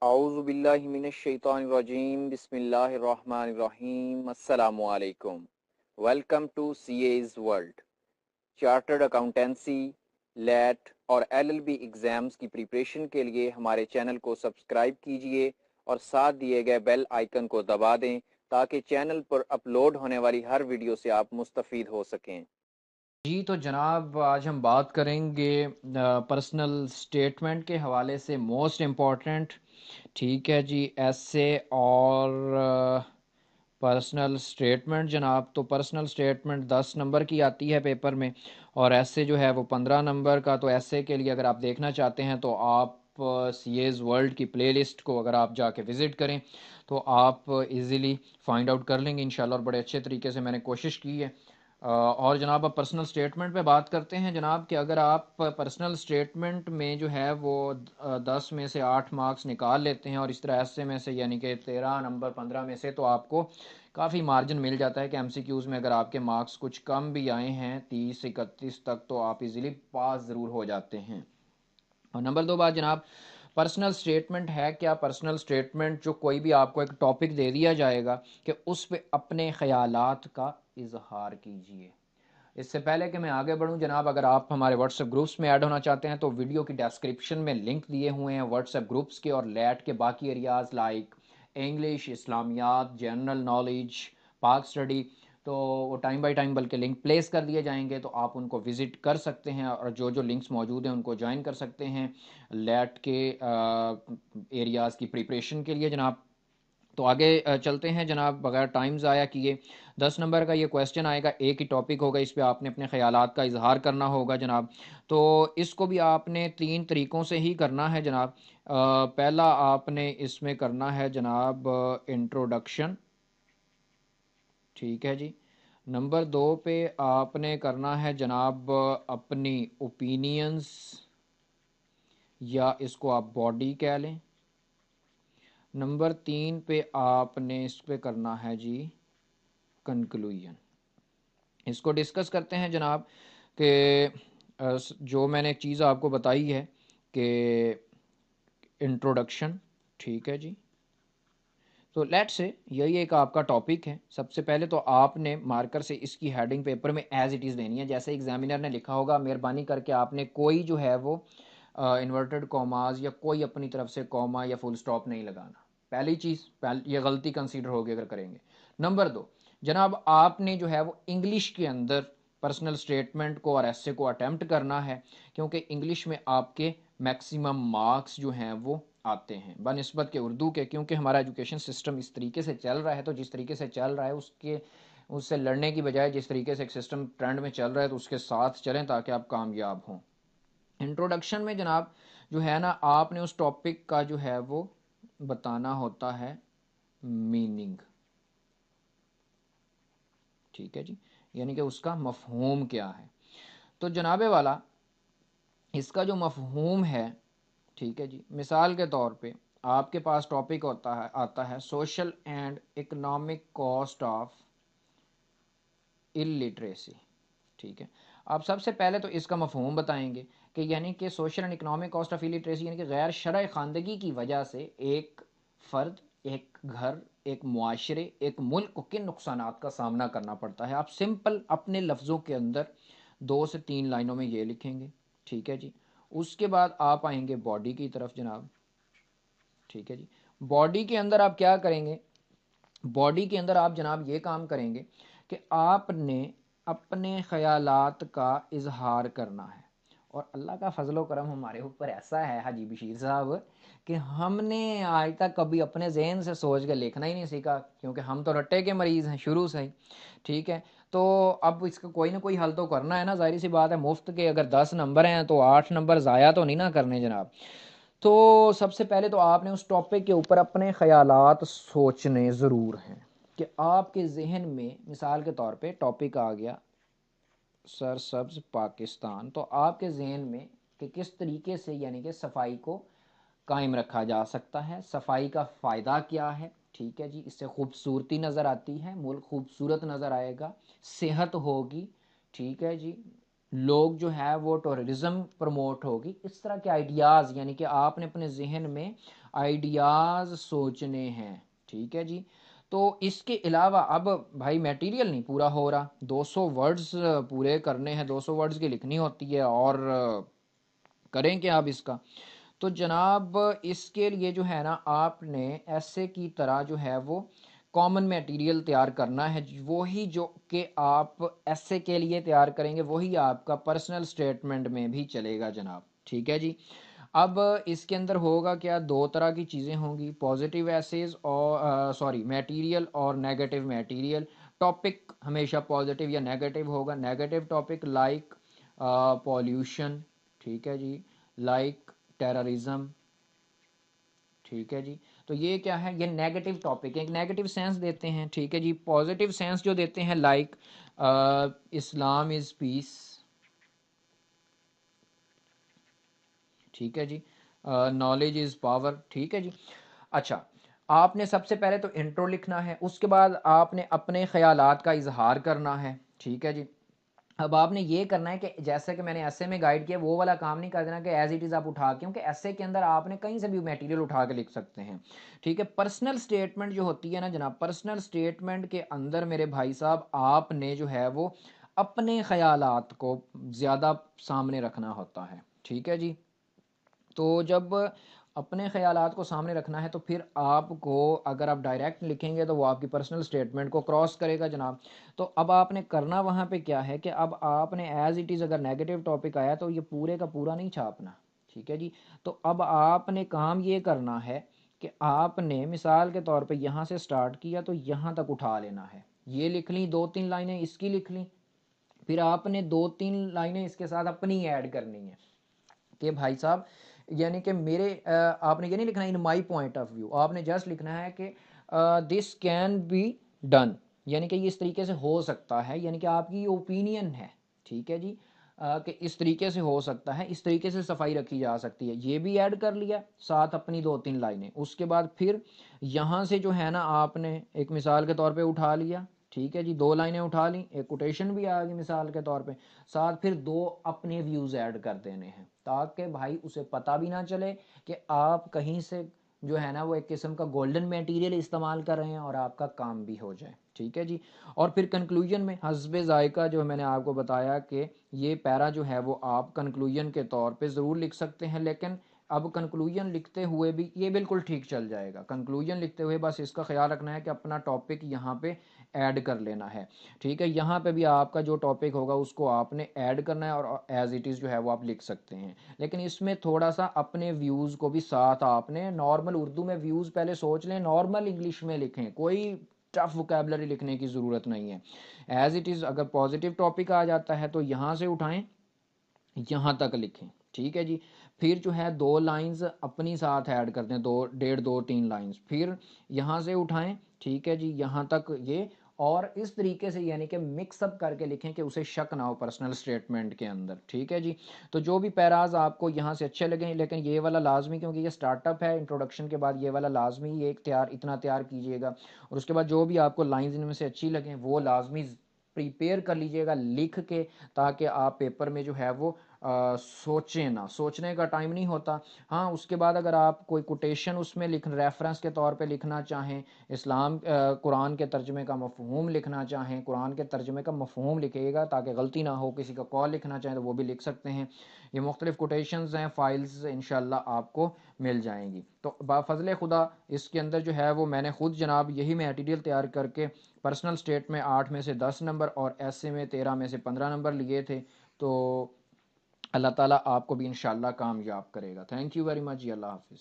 اعوذ باللہ من الشیطان الرجیم بسم اللہ الرحمن الرحیم السلام علیکم۔ Welcome to C A's world. Chartered accountancy, لیٹ اور ایل ایل بی ایگزامز کی پریپریشن کے لیے ہمارے چینل کو سبسکرائب کیجئے اور ساتھ دیے گئے بیل آئیکن کو دبا دیں تاکہ چینل پر اپلوڈ ہونے والی ہر ویڈیو سے آپ مستفید ہو سکیں۔ جی تو جناب آج ہم بات کریں گے پرسنل سٹیٹمنٹ کے حوالے سے موسٹ امپورٹنٹ، ٹھیک ہے جی، ایسے اور پرسنل سٹیٹمنٹ جناب۔ تو پرسنل سٹیٹمنٹ 10 نمبر کی آتی ہے پیپر میں، اور ایسے جو ہے وہ 15 نمبر کا۔ تو ایسے کے لیے اگر آپ دیکھنا چاہتے ہیں تو آپ سی ایز ورلڈ کی پلے لسٹ کو اگر آپ جا کے وزٹ کریں تو آپ ایزیلی فائنڈ آؤٹ کر لیں گے انشاءاللہ، اور بڑے اچھے طریقے سے میں نے کوشش کی ہے۔ اور جناب اب پرسنل سٹیٹمنٹ پہ بات کرتے ہیں جناب، کہ اگر آپ پرسنل سٹیٹمنٹ میں جو ہے وہ 10 میں سے 8 مارکس نکال لیتے ہیں، اور اس طرح ایسے میں سے یعنی کہ 13 نمبر 15 میں سے، تو آپ کو کافی مارجن مل جاتا ہے کہ ایم سی کیوز میں اگر آپ کے مارکس کچھ کم بھی آئے ہیں 30 31 تک، تو آپ ایزیلی پاس ضرور ہو جاتے ہیں۔ اور نمبر 2 بات جناب، پرسنل سٹیٹمنٹ ہے کیا؟ پرسنل سٹیٹمنٹ جو کوئی بھی آپ کو ایک ٹاپک دے دیا جائے گا کہ اس پہ اپنے خیالات کا اظہار کیجئے۔ اس سے پہلے کہ میں آگے بڑھوں جناب، اگر آپ ہمارے واٹس ایپ گروپس میں ایڈ ہونا چاہتے ہیں تو ویڈیو کی ڈسکرپشن میں لنک دیے ہوئے ہیں واٹس ایپ گروپس کے، اور لیٹ کے باقی ایریاز لائک انگلش، اسلامیات، جنرل نالج، پاک اسٹڈی، تو وہ ٹائم بائی ٹائم بلکہ لنک پلیس کر دیے جائیں گے، تو آپ ان کو وزٹ کر سکتے ہیں، اور جو جو لنکس موجود ہیں ان کو جوائن کر سکتے ہیں لیٹ کے ایریاز کی پریپریشن کے لیے جناب۔ تو آگے چلتے ہیں جناب بغیر ٹائم ضائع کیے۔ 10 نمبر کا یہ کویسچن آئے گا، ایک ہی ٹاپک ہوگا، اس پہ آپ نے اپنے خیالات کا اظہار کرنا ہوگا جناب۔ تو اس کو بھی آپ نے 3 طریقوں سے ہی کرنا ہے جناب۔ پہلا آپ نے اس میں کرنا ہے جناب انٹروڈکشن، ٹھیک ہے جی۔ نمبر 2 پہ آپ نے کرنا ہے جناب اپنی اوپینینز، یا اس کو آپ باڈی کہہ لیں۔ نمبر 3 پہ آپ نے اس پہ کرنا ہے جی کنکلوژن۔ اس کو ڈسکس کرتے ہیں جناب، کہ جو میں نے ایک چیز آپ کو بتائی ہے کہ انٹروڈکشن، ٹھیک ہے جی۔ تو لیٹ سے یہی ایک آپ کا ٹاپک ہے۔ سب سے پہلے تو آپ نے مارکر سے اس کی ہیڈنگ پیپر میں ایز اٹ از دینی ہے، جیسے ایگزامینر نے لکھا ہوگا مہربانی کر کے آپ نے کوئی جو ہے وہ انورٹڈ کوماز یا کوئی اپنی طرف سے کوما یا فل سٹاپ نہیں لگانا۔ پہلی چیز، یہ غلطی کنسیڈر ہوگی اگر کریں گے۔ نمبر 2 جناب، آپ نے جو ہے وہ انگلش کے اندر پرسنل سٹیٹمنٹ کو اور ایسے کو اٹیمپٹ کرنا ہے، کیونکہ انگلش میں آپ کے میکسیمم مارکس جو ہیں وہ آتے ہیں بنسبت کے اردو کے، کیونکہ ہمارا ایجوکیشن سسٹم اس طریقے سے چل رہا ہے۔ تو جس طریقے سے چل رہا ہے اس سے لڑنے کی بجائے جس طریقے سے ایک سسٹم ٹرینڈ میں چل رہا ہے تو اس کے ساتھ چلیں تاکہ آپ کامیاب ہوں۔ انٹروڈکشن میں جناب جو ہے نا، آپ نے اس ٹاپک کا جو ہے وہ بتانا ہوتا ہے میننگ، ٹھیک ہے جی، یعنی کہ اس کا مفہوم کیا ہے۔ تو جناب والا اس کا جو مفہوم ہے، ٹھیک ہے جی، مثال کے طور پہ آپ کے پاس ٹاپک آتا ہے social and economic cost of illiteracy, ٹھیک ہے۔ آپ سب سے پہلے تو اس کا مفہوم بتائیں گے کہ یعنی کہ social and economic cost of illiteracy یعنی کہ غیر شرعی خواندگی کی وجہ سے ایک فرد، ایک گھر، ایک معاشرے، ایک ملک کو کن نقصانات کا سامنا کرنا پڑتا ہے۔ آپ سمپل اپنے لفظوں کے اندر 2 سے 3 لائنوں میں یہ لکھیں گے، ٹھیک ہے جی۔ اس کے بعد آپ آئیں گے باڈی کی طرف جناب، ٹھیک ہے جی۔ باڈی کے اندر آپ کیا کریں گے؟ باڈی کے اندر آپ جناب یہ کام کریں گے کہ آپ نے اپنے خیالات کا اظہار کرنا ہے۔ اور اللہ کا فضل و کرم ہمارے اوپر ایسا ہے حاجی بشیر صاحب کہ ہم نے آج تک کبھی اپنے ذہن سے سوچ کے لکھنا ہی نہیں سیکھا، کیونکہ ہم تو رٹے کے مریض ہیں شروع سے ہی، ٹھیک ہے۔ تو اب اس کا کوئی نہ کوئی حل تو کرنا ہے نا، ظاہر سی بات ہے، مفت کے اگر 10 نمبر ہیں تو 8 نمبر ضائع تو نہیں نہ کرنے جناب۔ تو سب سے پہلے تو آپ نے اس ٹاپک کے اوپر اپنے خیالات سوچنے ضرور ہیں، کہ آپ کے ذہن میں مثال کے طور پہ ٹاپک آ گیا سر سبز پاکستان، تو آپ کے ذہن میں کہ کس طریقے سے یعنی کہ صفائی کو قائم رکھا جا سکتا ہے، صفائی کا فائدہ کیا ہے، ٹھیک ہے جی، اس سے خوبصورتی نظر آتی ہے، ملک خوبصورت نظر آئے گا، صحت ہوگی، ٹھیک ہے جی، لوگ جو ہے وہ ٹورزم پروموٹ ہوگی۔ اس طرح کے آئیڈیاز یعنی کہ آپ نے اپنے ذہن میں آئیڈیاز سوچنے ہیں، ٹھیک ہے جی۔ تو اس کے علاوہ اب بھائی میٹیریل نہیں پورا ہو رہا، 200 ورڈز پورے کرنے ہیں، 200 ورڈز کی لکھنی ہوتی ہے، اور کریں کیا اب اس کا؟ تو جناب اس کے لیے جو ہے نا آپ نے ایسے کی طرح جو ہے وہ کامن میٹیریل تیار کرنا ہے، وہی جو کہ آپ ایسے کے لیے تیار کریں گے وہی آپ کا پرسنل سٹیٹمنٹ میں بھی چلے گا جناب، ٹھیک ہے جی۔ اب اس کے اندر ہوگا کیا، دو طرح کی چیزیں ہوں گی، پازیٹیو ایسیز اور میٹیریل اور نیگیٹو میٹیریل۔ ٹاپک ہمیشہ پازیٹیو یا نیگیٹو ہوگا، نیگیٹو ٹاپک لائک پولیوشن، ٹھیک ہے جی، لائک ٹیررزم، ٹھیک ہے جی۔ تو یہ کیا ہے، یہ نیگیٹو ٹاپک ہے، ایک نیگیٹو سینس دیتے ہیں، ٹھیک ہے جی۔ پازیٹیو سینس جو دیتے ہیں لائک اسلام از پیس، ٹھیک ہے جی، نالج از پاور، ٹھیک ہے جی۔ اچھا، آپ نے سب سے پہلے تو انٹرو لکھنا ہے، اس کے بعد آپ نے اپنے خیالات کا اظہار کرنا ہے، ٹھیک ہے جی۔ اب آپ نے یہ کرنا ہے کہ جیسے کہ میں نے ایسے میں گائیڈ کیا وہ والا کام نہیں کر دینا کہ ایز اٹ از آپ اٹھا کے، کیونکہ ایسے کے اندر آپ نے کہیں سے بھی میٹیریل اٹھا کے لکھ سکتے ہیں، ٹھیک ہے۔ پرسنل سٹیٹمنٹ جو ہوتی ہے نا جناب، پرسنل سٹیٹمنٹ کے اندر میرے بھائی صاحب آپ نے جو ہے وہ اپنے خیالات کو زیادہ سامنے رکھنا ہوتا ہے، ٹھیک ہے جی۔ تو جب اپنے خیالات کو سامنے رکھنا ہے تو پھر آپ کو اگر آپ ڈائریکٹ لکھیں گے تو وہ آپ کی پرسنل سٹیٹمنٹ کو کراس کرے گا جناب۔ تو اب آپ نے کرنا وہاں پہ کیا ہے کہ اب آپ نے ایز اٹ از اگر نیگیٹو ٹاپک آیا تو یہ پورے کا پورا نہیں چھاپنا، ٹھیک ہے جی۔ تو اب آپ نے کام یہ کرنا ہے کہ آپ نے مثال کے طور پہ یہاں سے سٹارٹ کیا تو یہاں تک اٹھا لینا ہے، یہ لکھ لیں، 2-3 لائنیں اس کی لکھ لیں، پھر آپ نے 2-3 لائنیں اس کے ساتھ اپنی ایڈ کرنی ہیں کہ بھائی صاحب یعنی کہ میرے آپ نے یہ نہیں لکھنا ان مائی پوائنٹ آف ویو، آپ نے جسٹ لکھنا ہے کہ دس کین بی ڈن، یعنی کہ یہ اس طریقے سے ہو سکتا ہے، یعنی کہ آپ کی اوپینین ہے، ٹھیک ہے جی، کہ اس طریقے سے ہو سکتا ہے، اس طریقے سے صفائی رکھی جا سکتی ہے، یہ بھی ایڈ کر لیا ساتھ اپنی 2-3 لائنیں۔ اس کے بعد پھر یہاں سے جو ہے نا آپ نے ایک مثال کے طور پہ اٹھا لیا، ٹھیک ہے جی، 2 لائنیں اٹھا لیں، ایک کوٹیشن بھی آ گئی مثال کے طور پہ، ساتھ پھر 2 اپنے ویوز ایڈ کر دینے ہیں تاکہ بھائی اسے پتہ بھی نہ چلے کہ آپ کہیں سے جو ہے نا وہ ایک قسم کا گولڈن میٹیریل استعمال کر رہے ہیں اور آپ کا کام بھی ہو جائے، ٹھیک ہے جی۔ اور پھر کنکلوژن میں حسب ذائقہ جو میں نے آپ کو بتایا کہ یہ پیرا جو ہے وہ آپ کنکلوژن کے طور پہ ضرور لکھ سکتے ہیں، لیکن اب کنکلوژن لکھتے ہوئے بھی یہ بالکل ٹھیک چل جائے گا، کنکلوژن لکھتے ہوئے بس اس کا خیال رکھنا ہے کہ اپنا ٹاپک یہاں پہ ایڈ کر لینا ہے، ٹھیک ہے۔ یہاں پہ بھی آپ کا جو ٹاپک ہوگا اس کو آپ نے ایڈ کرنا ہے اور ایز اٹ از جو ہے وہ آپ لکھ سکتے ہیں، لیکن اس میں تھوڑا سا اپنے ویوز کو بھی ساتھ آپ نے نارمل اردو میں ویوز پہلے سوچ لیں، نارمل انگلش میں لکھیں، کوئی ٹف وکیبلری لکھنے کی ضرورت نہیں ہے، ایز اٹ از اگر پازیٹیو ٹاپک آ جاتا ہے تو یہاں سے اٹھائیں یہاں تک لکھیں، ٹھیک ہے جی۔ پھر جو ہے 2 لائنز اپنی ساتھ ایڈ کر دیں، 2.5-3 لائنز، پھر یہاں سے اٹھائیں، ٹھیک ہے جی، یہاں تک یہ، اور اس طریقے سے یعنی کہ مکس اپ کر کے لکھیں کہ اسے شک نہ ہو پرسنل سٹیٹمنٹ کے اندر، ٹھیک ہے جی۔ تو جو بھی پیراز آپ کو یہاں سے اچھے لگیں، لیکن یہ والا لازمی کیونکہ یہ سٹارٹ اپ ہے انٹروڈکشن کے بعد، یہ والا لازمی ایک اتنا تیار کیجیے گا، اور اس کے بعد جو بھی آپ کو لائنز ان میں سے اچھی لگیں وہ لازمی پریپیئر کر لیجئے گا لکھ کے، تاکہ آپ پیپر میں جو ہے وہ سوچیں نہ، سوچنے کا ٹائم نہیں ہوتا۔ ہاں اس کے بعد اگر آپ کوئی کوٹیشن اس میں ریفرنس کے طور پہ لکھنا چاہیں، اسلام قرآن کے ترجمے کا مفہوم لکھنا چاہیں، قرآن کے ترجمے کا مفہوم لکھیے گا تاکہ غلطی نہ ہو، کسی کا کال لکھنا چاہیں تو وہ بھی لکھ سکتے ہیں، یہ مختلف کوٹیشنز ہیں، فائلز انشاءاللہ آپ کو مل جائیں گی۔ تو بفضل خدا اس کے اندر جو ہے وہ میں نے خود جناب یہی میٹیریل تیار کر کے پرسنل سٹیٹ میں 8 میں سے 10 نمبر اور ایسے میں 13 میں سے 15 نمبر لیے تھے، تو اللہ تعالیٰ آپ کو بھی انشاءاللہ کامیاب کرے گا۔ تھینک یو ویری مچ جی، اللہ حافظ۔